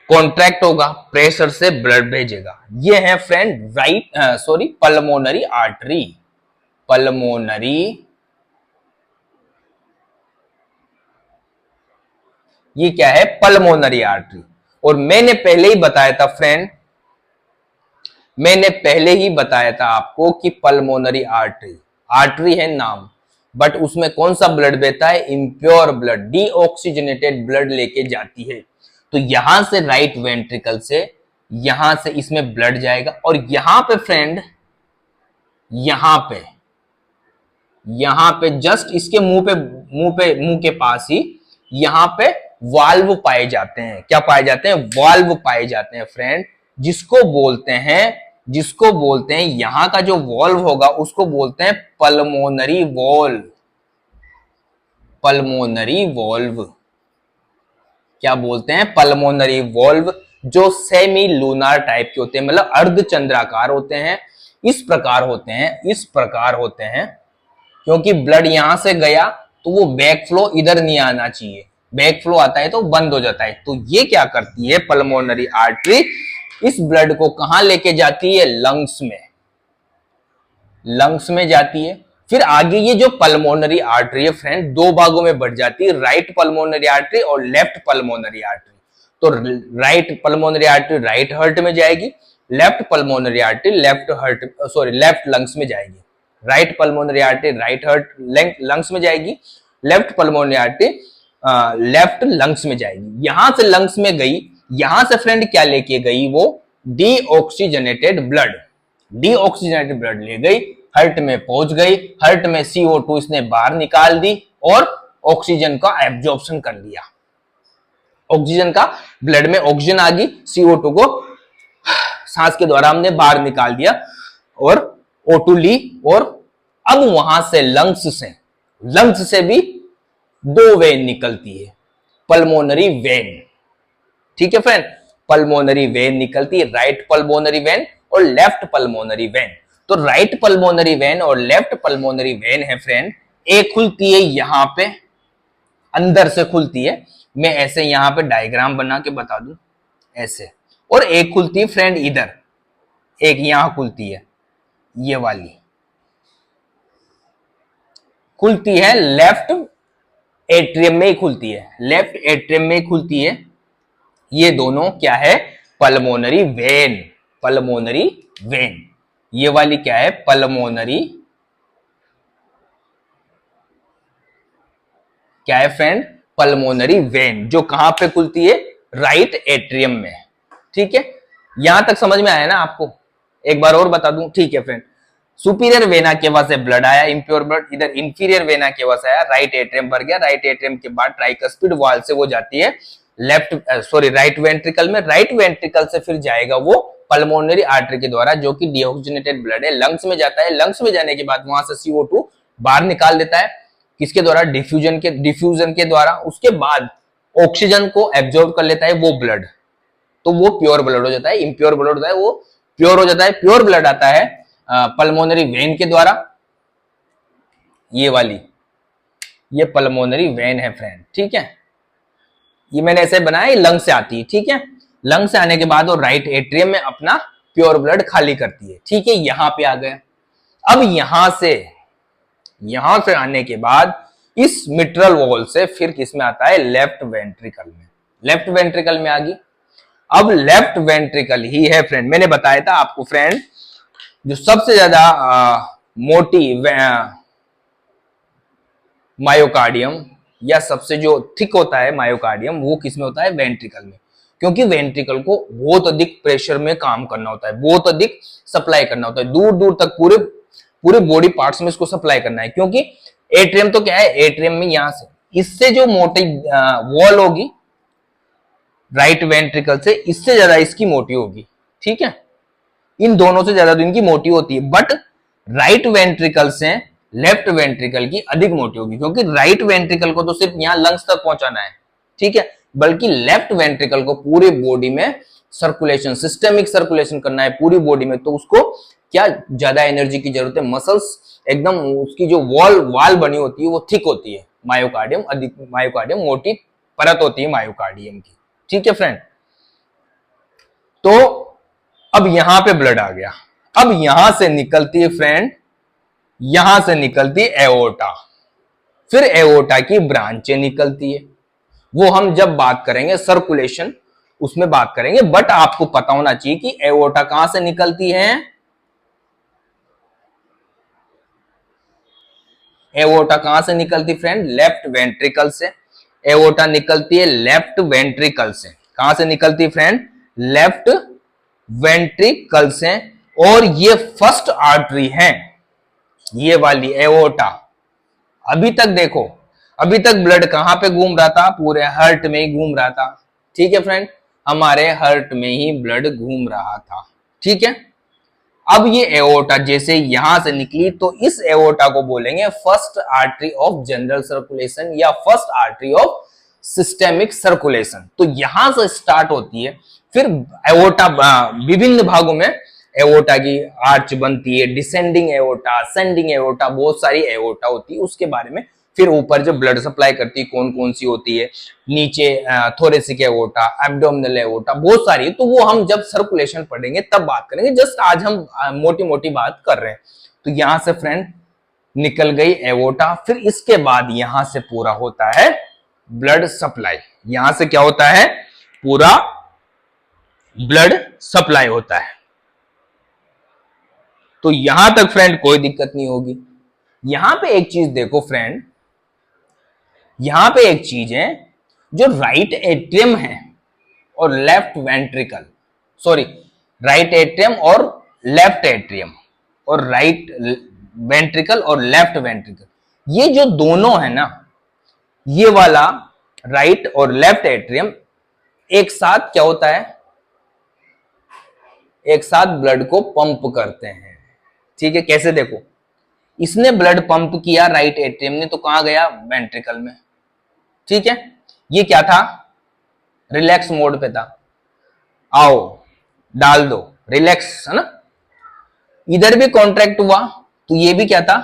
कॉन्ट्रैक्ट होगा, प्रेशर से ब्लड भेजेगा, ये है friend right sorry pulmonary artery, pulmonary, ये क्या है, पल्मोनरी आर्टरी। और मैंने पहले ही बताया था फ्रेंड, मैंने पहले ही बताया था आपको कि पल्मोनरी आर्टरी, आर्टरी है नाम, बट उसमें कौन सा ब्लड बहता है, इम्प्योर ब्लड, डीऑक्सीजनेटेड ब्लड लेके जाती है। तो यहां से राइट वेंट्रिकल से, यहां से इसमें ब्लड जाएगा, और यहां पे फ्रेंड, यहां पे जस्ट इसके मुंह के पास ही यहां पे वाल्व पाए जाते हैं। क्या पाए जाते हैं, वाल्व पाए जाते हैं फ्रेंड, जिसको बोलते हैं यहां का जो वॉल्व होगा उसको बोलते हैं पल्मोनरी वॉल्व, पल्मोनरी वॉल्व, क्या बोलते हैं, पल्मोनरी वॉल्व, जो सेमी लूनार टाइप के होते हैं, मतलब अर्धचंद्राकार होते हैं, इस प्रकार होते हैं, इस प्रकार होते हैं, क्योंकि ब्लड यहां से गया तो वो बैक फ्लो इधर नहीं आना चाहिए, बैक फ्लो आता है तो बंद हो जाता है। तो ये क्या करती है पल्मोनरी आर्टरी, इस ब्लड को कहां लेके जाती है, लंग्स में, लंग्स में जाती है। फिर आगे ये जो पल्मोनरी आर्टरी है फ्रेंड, दो भागों में बढ़ जाती है, राइट पल्मोनरी आर्टरी और लेफ्ट पल्मोनरी आर्टरी। तो right pulmonary artery right heart में जाएगी, left pulmonary artery left lungs में जाएगी, right pulmonary artery right heart lungs में जाएगी, left pulmonary artery left lungs में जाएगी। यहां से लंग्स में गई, यहां से फ्रेंड क्या लेके गई, वो डीऑक्सीजनेटेड ब्लड, डीऑक्सीजनेटेड ब्लड ले गई, हार्ट में पहुंच गई, हार्ट में CO2 इसने बाहर निकाल दी और ऑक्सीजन का एब्जॉर्प्शन कर लिया, ऑक्सीजन का, ब्लड में ऑक्सीजन आ गई, CO2 को सांस के द्वारा हमने बाहर निकाल दिया और O2 ली, और अब वहां से लंग्स से भी दो वेन निकलती है, पल्मोनरी वेन, ठीक है फ्रेंड, पल्मोनरी वेन निकलती है, राइट पल्मोनरी वेन और लेफ्ट पल्मोनरी वेन। तो राइट पल्मोनरी वेन और लेफ्ट पल्मोनरी वेन है फ्रेंड, एक खुलती है यहां पे, अंदर से खुलती है। मैं ऐसे यहां पे डायग्राम बना के बता दूं ऐसे, और एक खुलती है फ्रेंड इधर, एक यहां खुलती है, ये वाली खुलती है लेफ्ट एट्रियम में ही खुलती है, लेफ्ट एट्रियम में ही खुलती है। ये दोनों क्या है, पल्मोनरी वेन, पल्मोनरी वेन। ये वाली क्या है, पल्मोनरी, क्या है फ्रेंड, पल्मोनरी वेन, जो कहां पे खुलती है, राइट एट्रियम में। ठीक है, यहां तक समझ में आया ना आपको? एक बार और बता दूं, ठीक है फ्रेंड। सुपीरियर वेना केवा से ब्लड आया, इंप्योर ब्लड, इधर इंफीरियर वेना केवा से आया, राइट एट्रियम भर गया, राइट एट्रियम के बाद ट्राइकस्पिड वॉल से वो जाती है राइट वेंट्रिकल में, राइट वेंट्रिकल से फिर जाएगा वो पल्मोनरी आर्टरी के द्वारा, जो कि डीऑक्सीजनेटेड ब्लड है, लंग्स में जाता है। लंग्स में जाने के बाद वहां से CO2 बाहर निकाल देता है, किसके द्वारा, डिफ्यूजन के द्वारा। उसके बाद ऑक्सीजन को एब्जॉर्ब कर लेता है वो ब्लड, तो वो प्योर ब्लड हो जाता है। इम्प्योर ब्लड होता है वो प्योर हो जाता है। प्योर ब्लड आता है पल्मोनरी वेन के द्वारा, ये वाली, ये पल्मोनरी वेन है फ्रेंड। ठीक है, ये मैंने ऐसे बनाया, ये लंग से आती है। ठीक है, लंग से आने के बाद वो राइट एट्रियम में अपना प्योर ब्लड खाली करती है। ठीक है, यहां पे आ गया। अब यहां से आने के बाद इस मिट्रल वॉल से फिर किस में आता है, लेफ्ट वेंट्रिकल में, लेफ्ट वेंट्रिकल में आ गई। अब लेफ्ट वेंट्रिकल ही है फ्रेंड, मैंने बताया था आपको फ्रेंड, जो सबसे ज्यादा मोटी मायोकार्डियम या सबसे जो थिक होता है मायोकार्डियम, वो किसमें होता है, वेंट्रिकल में। क्योंकि वेंट्रिकल को बहुत अधिक प्रेशर में काम करना होता है, बहुत अधिक सप्लाई करना होता है, दूर दूर तक पूरे बॉडी पार्ट्स में इसको सप्लाई करना है। क्योंकि एट्रियम तो क्या है, एट्रियम में यहां से इससे जो मोटी वॉल होगी राइट वेंट्रिकल से, इससे ज्यादा इसकी मोटी होगी। ठीक है, इन दोनों से ज्यादा तो इनकी मोटी होती है, बट राइट वेंट्रिकल से लेफ्ट वेंट्रिकल की अधिक मोटी होगी, क्योंकि राइट वेंट्रिकल को तो सिर्फ यहां लंग्स तक पहुंचाना है। ठीक है, बल्कि लेफ्ट वेंट्रिकल को पूरे बॉडी में सर्कुलेशन, सिस्टेमिक सर्कुलेशन करना है पूरी बॉडी में, तो उसको क्या ज्यादा एनर्जी की जरूरत है। मसल्स एकदम, उसकी जो वाल बनी होती है वो थिक होती है, मायोकार्डियम मोटी परत होती है मायोकार्डियम की। ठीक है फ्रेंड, तो अब यहां पे ब्लड आ गया। अब यहां से निकलती है फ्रेंड, यहां से निकलती है एओर्टा, फिर एओर्टा की ब्रांचें निकलती है, वो हम जब बात करेंगे सर्कुलेशन उसमें बात करेंगे। बट आपको पता होना चाहिए कि एओर्टा कहां से निकलती है, एओर्टा कहां से निकलती फ्रेंड, लेफ्ट वेंट्रिकल से। एओर्टा निकलती है लेफ्ट वेंट्रिकल से। कहां से निकलती है फ्रेंड, लेफ्ट वेंट्रिकल से। और ये फर्स्ट आर्टरी है, ये वाली एओर्टा। अभी तक देखो, अभी तक ब्लड कहां पे घूम रहा था, पूरे हार्ट में ही घूम रहा था। ठीक है फ्रेंड, हमारे हार्ट में ही ब्लड घूम रहा था। ठीक है, अब ये एओर्टा जैसे यहां से निकली, तो इस एओर्टा को बोलेंगे first artery of general circulation या first artery of systemic circulation. तो यहां से स्टार्ट होती है, फिर एओर्टा विभिन्न भागों में एओर्टा की आर्च बनती है, डिसेंडिंग एओर्टा, असेंडिंग एओर्टा, बहुत सारी एओर्टा होती है। उसके बारे में फिर ऊपर जो ब्लड सप्लाई करती है कौन कौन सी होती है, नीचे थोरेसिक एओर्टा, एब्डोमिनल एओर्टा, बहुत सारी है। तो वो हम जब सर्कुलेशन पढ़ेंगे तब बात करेंगे, जस्ट आज हम मोटी मोटी बात कर रहे हैं। तो यहां से फ्रेंड निकल गई एओर्टा, फिर इसके बाद यहां से पूरा होता है ब्लड सप्लाई। यहां से क्या होता है, पूरा ब्लड सप्लाई होता है। तो यहां तक फ्रेंड कोई दिक्कत नहीं होगी। यहां पे एक चीज देखो फ्रेंड, यहां पे एक चीज है, जो राइट एट्रियम है और left ventricle, sorry right atrium और लेफ्ट एट्रियम, और राइट वेंट्रिकल और लेफ्ट वेंट्रिकल, ये जो दोनों है ना, ये वाला राइट और लेफ्ट एट्रियम एक साथ क्या होता है, एक साथ ब्लड को पंप करते हैं। ठीक है, कैसे देखो, इसने ब्लड पंप किया राइट एट्रियम ने, तो कहां गया, वेंट्रिकल में। ठीक है, ये क्या था, रिलैक्स मोड पे था, आओ डाल दो, रिलैक्स है ना। इधर भी कॉन्ट्रैक्ट हुआ, तो ये भी क्या था,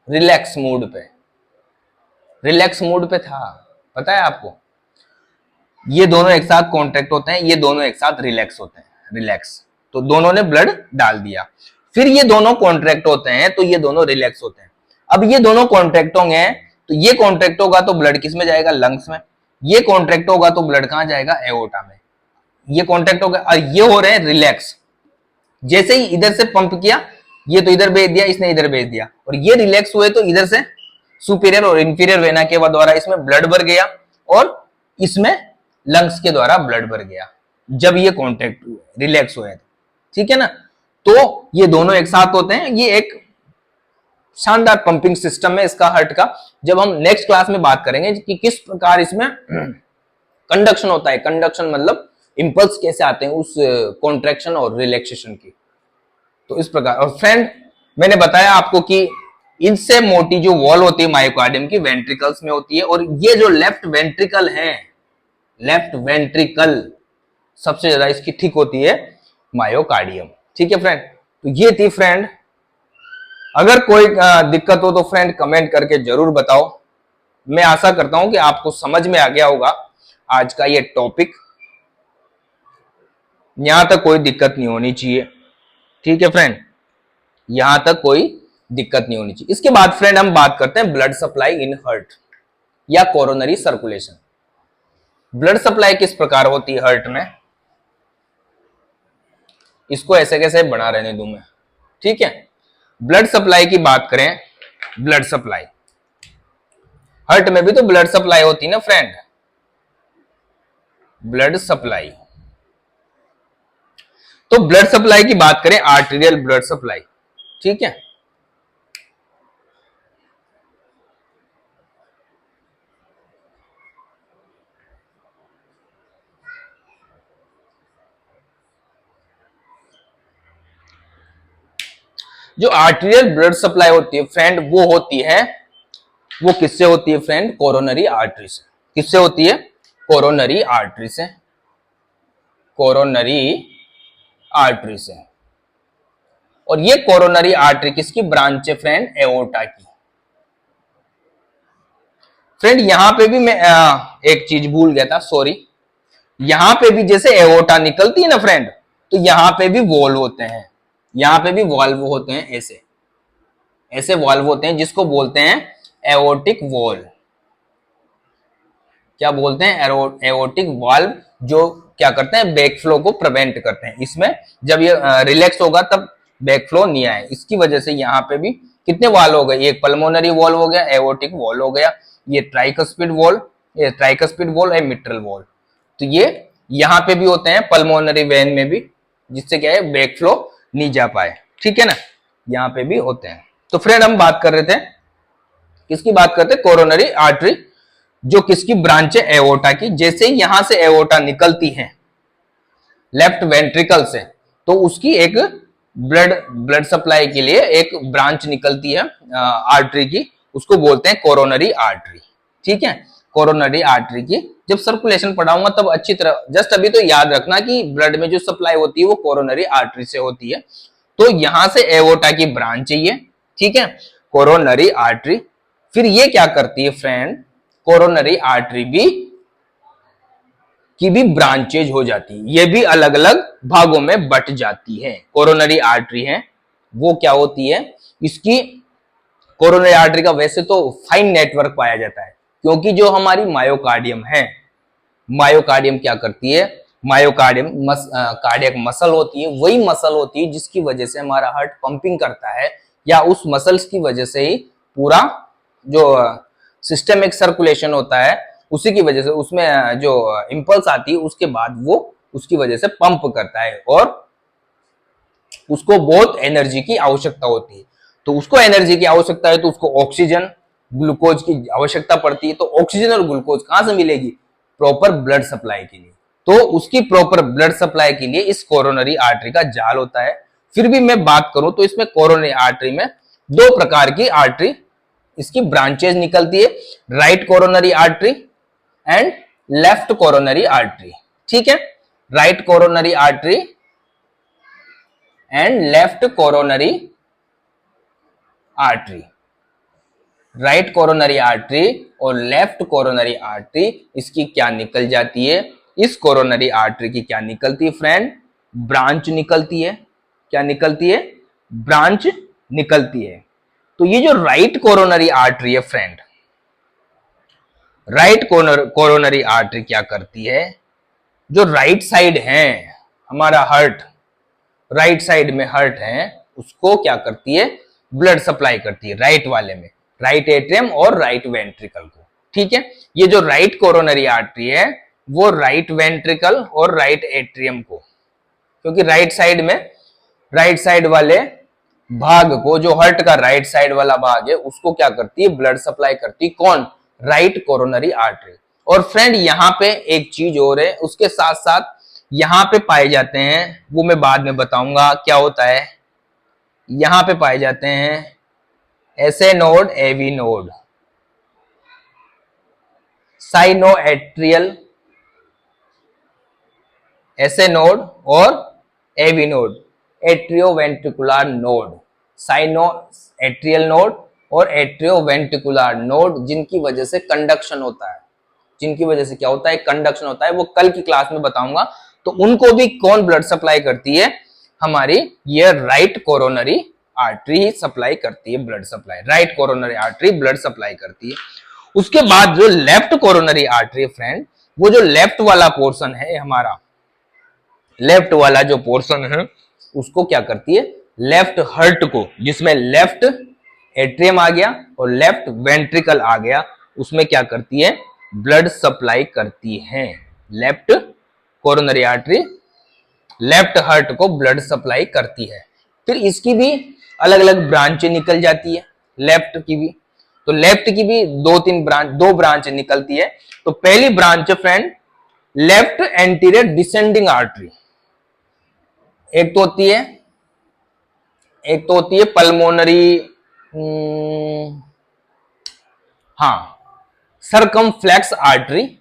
रिलैक्स मोड पे, रिलैक्स मोड पे था। पता है आपको? ये दोनों एक साथ कॉन्ट्रैक्ट होते हैं, ये दोनों एक साथ रिलैक्स होते हैं, रिलैक्स। तो दोनों ने ब्लड डाल दिया, फिर ये दोनों कॉन्ट्रैक्ट होते हैं तो ये दोनों रिलैक्स होते हैं। अब ये दोनों कॉन्ट्रैक्ट होंगे तो ये कॉन्ट्रैक्ट होगा तो ब्लड किस में जाएगा? लंग्स में। ये कॉन्ट्रैक्ट होगा तो ब्लड कहां जाएगा? एओर्टा में। ये कॉन्ट्रैक्ट होगा और ये हो रहे हैं रिलैक्स। जैसे ही इधर से पंप किया, ये तो इधर भेज दिया, इसने इधर भेज दिया, और ये रिलैक्स हुए तो इधर से सुपीरियर और इंफीरियर वेना के द्वारा इसमें ब्लड भर गया और इसमें लंग्स के द्वारा ब्लड भर गया जब ये कॉन्ट्रैक्ट हुए, रिलैक्स हुए। ठीक है ना? तो ये दोनों एक साथ होते हैं। ये एक शानदार पंपिंग सिस्टम है इसका हार्ट का। जब हम नेक्स्ट क्लास में बात करेंगे कि किस प्रकार इसमें कंडक्शन होता है, कंडक्शन मतलब इंपल्स कैसे आते हैं उस कॉन्ट्रैक्शन और रिलैक्सेशन की, तो इस प्रकार। और फ्रेंड, मैंने बताया आपको कि इनसे मोटी जो वॉल होती है मायोकार्डियम की वेंट्रिकल्स में होती है, और ये जो लेफ्ट वेंट्रिकल है, लेफ्ट वेंट्रिकल सबसे ज्यादा इसकी ठीक होती है मायोकार्डियम। ठीक है फ्रेंड? तो ये थी फ्रेंड। अगर कोई दिक्कत हो तो फ्रेंड कमेंट करके जरूर बताओ। मैं आशा करता हूं कि आपको समझ में आ गया होगा आज का ये टॉपिक। यहां तक कोई दिक्कत नहीं होनी चाहिए। ठीक है फ्रेंड? यहां तक कोई दिक्कत नहीं होनी चाहिए। इसके बाद फ्रेंड हम बात करते हैं ब्लड सप्लाई इन हार्ट या कोरोनरी सर्कुलेशन। ब्लड सप्लाई किस प्रकार होती है हार्ट में, इसको ऐसे कैसे बना रहने दूं मैं। ठीक है? ब्लड सप्लाई की बात करें, ब्लड सप्लाई, हार्ट में भी तो ब्लड सप्लाई होती है ना फ्रेंड, ब्लड सप्लाई। तो ब्लड सप्लाई की बात करें, आर्टेरियल ब्लड सप्लाई। ठीक है? जो आर्टेरियल ब्लड सप्लाई होती है फ्रेंड, वो होती है, वो किससे होती है फ्रेंड? कोरोनरी आर्टरी से। किससे होती है? कोरोनरी आर्टरी से, कोरोनरी आर्टरी से। और ये कोरोनरी आर्टरी किसकी ब्रांच है फ्रेंड? एओर्टा की। फ्रेंड यहां पे भी मैं एक चीज भूल गया था, सॉरी। यहां पे भी जैसे एओर्टा निकलती है ना फ्रेंड, तो यहां पे भी वॉल्व होते हैं, यहां पे भी वॉल्व होते हैं, ऐसे ऐसे वॉल्व होते हैं जिसको बोलते हैं एओर्टिक वॉल्व। क्या बोलते हैं? एओर्टिक वाल्व, जो क्या करते हैं? बैक फ्लो को प्रिवेंट करते हैं। इसमें जब ये रिलैक्स होगा तब बैक फ्लो नहीं आए, इसकी वजह से यहाँ पे भी कितने वाल्व हो गए? एक पल्मोनरी वॉल्व हो गया, एओर्टिक वॉल्व हो गया, ये ट्राइकस्पिड वॉल्व, ये ट्राइकस्पिड वॉल्व है, मिट्रल वॉल्व। तो ये यहाँ पे भी होते हैं पल्मोनरी वेन में भी, जिससे क्या है? बैक फ्लो नहीं जा पाए। ठीक है ना? यहाँ पे भी होते हैं। तो फ्रेंड हम बात कर रहे थे, किसकी बात करते हैं? कोरोनरी आर्टरी, जो किसकी ब्रांच है? एओर्टा की। जैसे ही यहां से एओर्टा निकलती है लेफ्ट वेंट्रिकल से, तो उसकी एक ब्लड सप्लाई के लिए एक ब्रांच निकलती है आर्टरी की, उसको बोलते हैं कोरोनरी आर्टरी। ठीक है? कोरोनरी आर्टरी की जब सर्कुलेशन पढ़ाऊंगा तब अच्छी तरह, जस्ट अभी तो याद रखना कि ब्लड में जो सप्लाई होती है वो कोरोनरी आर्टरी से होती है। तो यहां से एओर्टा की ब्रांच है ये। ठीक है? Coronary artery. फिर ये क्या करती है फ्रेंड? कोरोनरी आर्टरी की भी ब्रांचेज हो जाती है, ये भी अलग अलग भागों में बट जाती है। कोरोनरी आर्टरी है वो क्या होती है? इसकी कोरोनरी आर्टरी का वैसे तो फाइन नेटवर्क पाया जाता है, क्योंकि जो हमारी मायोकार्डियम है, मायोकार्डियम क्या करती है? मायोकार्डियम कार्डियक मसल होती है, वही मसल होती है जिसकी वजह से हमारा हार्ट पंपिंग करता है, या उस मसल्स की वजह से ही पूरा जो सिस्टमिक सर्कुलेशन होता है, उसी की वजह से उसमें जो इंपल्स आती है उसके बाद वो उसकी वजह से पंप करता है, और उसको बहुत एनर्जी की आवश्यकता होती है। तो उसको एनर्जी की आवश्यकता है तो उसको ऑक्सीजन, ग्लूकोज की आवश्यकता पड़ती है। तो ऑक्सीजन और ग्लूकोज कहां से मिलेगी? प्रॉपर ब्लड सप्लाई के लिए। तो उसकी प्रॉपर ब्लड सप्लाई के लिए इस कोरोनरी आर्टरी का जाल होता है। फिर भी मैं बात करूं तो इसमें कोरोनरी आर्टरी में दो प्रकार की आर्टरी, इसकी ब्रांचेज निकलती है, right coronary artery and left coronary artery. ठीक है? Right coronary artery and left coronary artery. Right coronary artery और लेफ्ट कोरोनरी आर्टरी इसकी क्या निकल जाती है, इस कोरोनरी आर्टरी की क्या निकलती है फ्रेंड, ब्रांच निकलती है। क्या निकलती है, ब्रांच निकलती है। तो ये जो राइट कोरोनरी आर्टरी है फ्रेंड, राइट कोरोनरी आर्टरी क्या करती है, जो राइट साइड है हमारा हार्ट, राइट साइड में हार्ट है, उसको क्या करती है, ब्लड सप्लाई करती है राइट वाले में, राइट एट्रियम और राइट वेंट्रिकल को। ठीक है, ये जो राइट कोरोनरी आर्टरी है वो राइट वेंट्रिकल और राइट एट्रियम को, क्योंकि राइट साइड में, राइट साइड वाले भाग को, जो हार्ट का राइट साइड वाला भाग है उसको क्या करती है, ब्लड सप्लाई करती है। कौन, राइट कोरोनरी आर्टरी। और फ्रेंड यहां पे एक चीज और है, उसके साथ साथ यहां पे पाए जाते हैं, वो मैं बाद में बताऊंगा क्या होता है, यहां पे पाए जाते हैं SA node, AV node, sinoatrial, SA node और AV node, atrioventricular node, sino atrial node और एट्रियोवेंट्रिकुलर नोड, जिनकी वजह से कंडक्शन होता है, जिनकी वजह से क्या होता है, कंडक्शन होता है। वो कल की क्लास में बताऊंगा। तो उनको भी कौन ब्लड सप्लाई करती है, हमारी ये राइट कोरोनरी आर्टरी ही सप्लाई करती है, blood supply, right coronary artery blood supply करती है। उसके बाद जो लेफ्ट कोरोनरी आर्टरी फ्रेंड, वो जो लेफ्ट वाला पोर्शन है हमारा, लेफ्ट वाला जो पोर्शन है उसको क्या करती है, लेफ्ट हार्ट को, जिसमें लेफ्ट एट्रियम आ गया और लेफ्ट वेंट्रिकल आ गया, उसमें क्या करती है, ब्लड सप्लाई करती है। Left coronary artery left heart को ब्लड सप्लाई करती है। फिर इसकी भी अलग अलग ब्रांचें निकल जाती है, लेफ्ट की भी। तो लेफ्ट की भी दो ब्रांच निकलती है। तो पहली branch friend left anterior descending artery, एक तो होती है पल्मोनरी, हाँ, सरकमफ्लेक्स आर्टरी,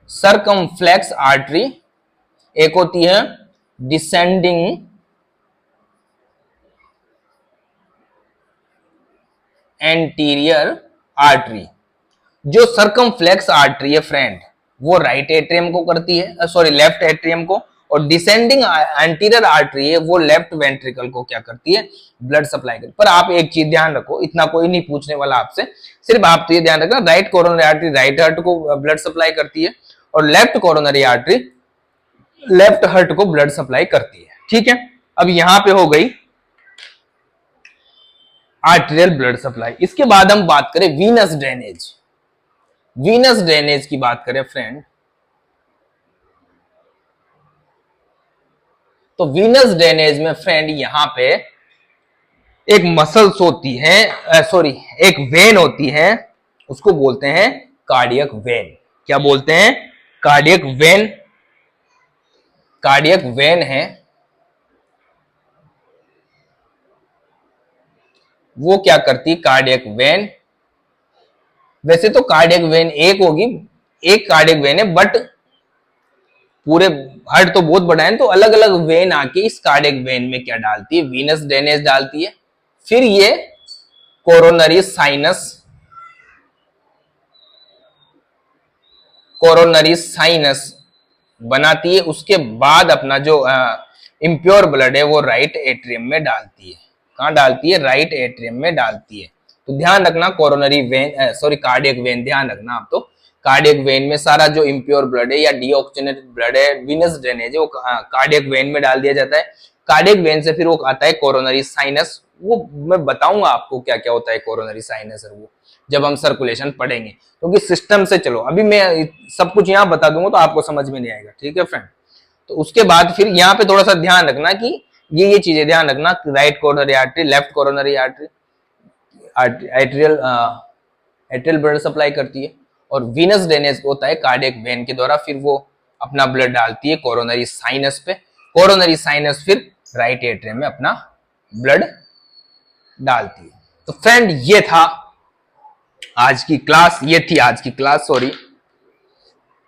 सरकमफ्लेक्स आर्टरी, एक होती है डिसेंडिंग एंटीरियर आर्टरी। जो सरकमफ्लेक्स आर्टरी है फ्रेंड, वो राइट एट्रियम को करती है, सॉरी लेफ्ट एट्रियम को, और डिसेंडिंग एंटीरियर आर्टरी है वो लेफ्ट वेंट्रिकल को क्या करती है, ब्लड सप्लाई करती है। पर आप एक चीज ध्यान रखो, इतना कोई नहीं पूछने वाला आपसे, सिर्फ आप तो ये ध्यान रखना, right coronary artery right heart को ब्लड सप्लाई करती है और left coronary artery left heart को ब्लड सप्लाई करती है। ठीक है, अब यहां पे हो गई आर्टेरियल ब्लड सप्लाई। इसके बाद हम बात करें वीनस ड्रेनेज। वीनस ड्रेनेज की बात करें फ्रेंड, तो वीनस ड्रेनेज में फ्रेंड यहां पे एक मसल्स होती है, सॉरी एक वेन होती है, उसको बोलते हैं कार्डियक वेन। क्या बोलते हैं, कार्डियक वेन। कार्डियक वेन है, वो क्या करती, कार्डियक वेन, वैसे तो कार्डियक वेन एक होगी, एक कार्डियक वेन है, बट पूरे हार्ट तो बहुत बड़ा है, तो अलग अलग वेन आके इस कार्डियक वेन में क्या डालती है, वीनस ड्रेनेज डालती है। फिर ये कोरोनरी साइनस, कोरोनरी साइनस बनाती है। उसके बाद अपना जो इम्प्योर ब्लड है वो राइट एट्रियम में डालती है। कहां डालती है, राइट एट्रियम में डालती है। तो ध्यान रखना, coronary when, sorry cardiac vein, ध्यान रखना आप, तो कार्डियक वेन में सारा जो इम्प्योर ब्लड है या डीऑक्सीजनेटेड ब्लड है, वीनस ड्रेनेज है, वो कार्डियक वेन में डाल दिया जाता है। कार्डियक वेन से फिर वो आता है कोरोनरी साइनस। वो मैं बताऊंगा आपको क्या क्या होता है कोरोनरी साइनस, वो जब हम सर्कुलेशन पढ़ेंगे, क्योंकि सिस्टम से, चलो अभी मैं सब कुछ यहाँ बता दूंगा तो आपको समझ में नहीं आएगा। ठीक है फ्रेंड, तो उसके बाद फिर यहाँ पे थोड़ा सा ध्यान रखना कि ये चीजें ध्यान रखना, right coronary artery, left coronary artery atrial blood supply करती है, और वीनस ड्रेनेज होता है कार्डियक वेन के द्वारा, फिर वो अपना ब्लड डालती है कोरोनरी साइनस पे। कोरोनरी साइनस फिर राइट एट्रियम में अपना ब्लड डालती है। तो फ्रेंड ये था आज की क्लास, ये थी आज की क्लास, सॉरी।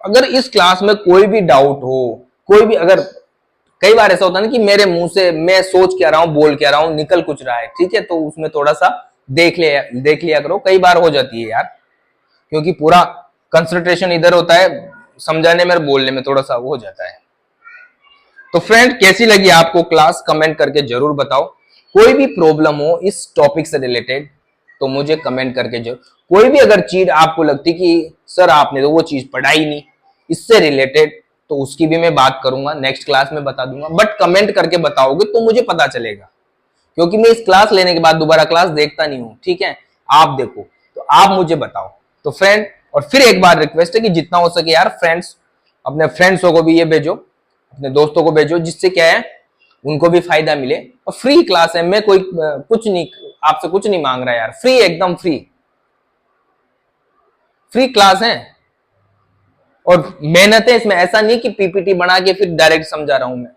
अगर इस क्लास में कोई भी डाउट हो, कोई भी, अगर कई बार ऐसा होता है ना कि मेरे मुंह से मैं सोच क्या रहा हूं, बोल क्या रहा हूं, निकल कुछ रहा है, ठीक है, तो उसमें थोड़ा सा देख लिया करो, कई बार हो जाती है यार, क्योंकि पूरा कंसंट्रेशन इधर होता है, समझाने में और बोलने में थोड़ा सा वो हो जाता है। तो फ्रेंड कैसी लगी आपको क्लास, कमेंट करके जरूर बताओ। कोई भी प्रॉब्लम हो इस टॉपिक से रिलेटेड तो मुझे कमेंट करके जरूर, कोई भी अगर चीज आपको लगती कि सर आपने तो वो चीज पढ़ाई नहीं इससे रिलेटेड, तो उसकी भी मैं बात करूंगा, नेक्स्ट क्लास में बता दूंगा। बट कमेंट करके बताओगे तो मुझे पता चलेगा, क्योंकि मैं इस क्लास लेने के बाद दोबारा क्लास देखता नहीं हूं, ठीक है, आप देखो, तो आप मुझे बताओ। तो फ्रेंड, और फिर एक बार रिक्वेस्ट है कि जितना हो सके यार फ्रेंड्स, अपने फ्रेंड्सों को भी ये भेजो, अपने दोस्तों को भेजो, जिससे क्या है उनको भी फायदा मिले। और फ्री क्लास है, मैं कोई कुछ नहीं, आपसे कुछ नहीं मांग रहा यार, फ्री, एकदम फ्री, फ्री क्लास है। और मेहनत है इसमें, ऐसा नहीं कि पीपीटी बना के फिर डायरेक्ट समझा रहा हूं मैं,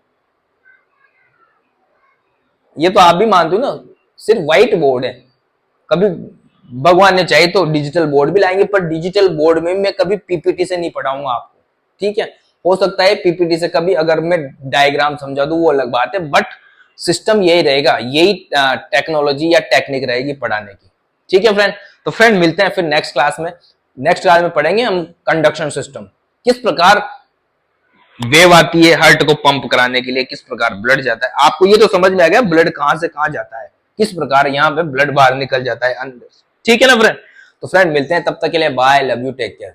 ये तो आप भी मानते हो ना, सिर्फ व्हाइट बोर्ड है। कभी भगवान ने चाहे तो डिजिटल बोर्ड भी लाएंगे, पर डिजिटल बोर्ड में मैं कभी पीपीटी से नहीं पढ़ाऊंगा आपको, ठीक है। हो सकता है पीपीटी से कभी अगर मैं डायग्राम समझा दूं वो अलग बात है, बट सिस्टम यही रहेगा, यही टेक्नोलॉजी या टेक्निक रहेगी पढ़ाने की, ठीक है फ्रेंड। तो फ्रेंड मिलते हैं फिर नेक्स्ट क्लास में। नेक्स्ट क्लास में पढ़ेंगे हम कंडक्शन सिस्टम, किस प्रकार वेव आती है हार्ट को पंप कराने के लिए, किस प्रकार ब्लड जाता है। आपको ये तो समझ में आ गया ब्लड कहां से कहां जाता है, किस प्रकार यहाँ पे ब्लड बाहर निकल जाता है अंदर, ठीक है ना फ्रेंड। तो फ्रेंड मिलते हैं, तब तक के लिए bye, love you, take care.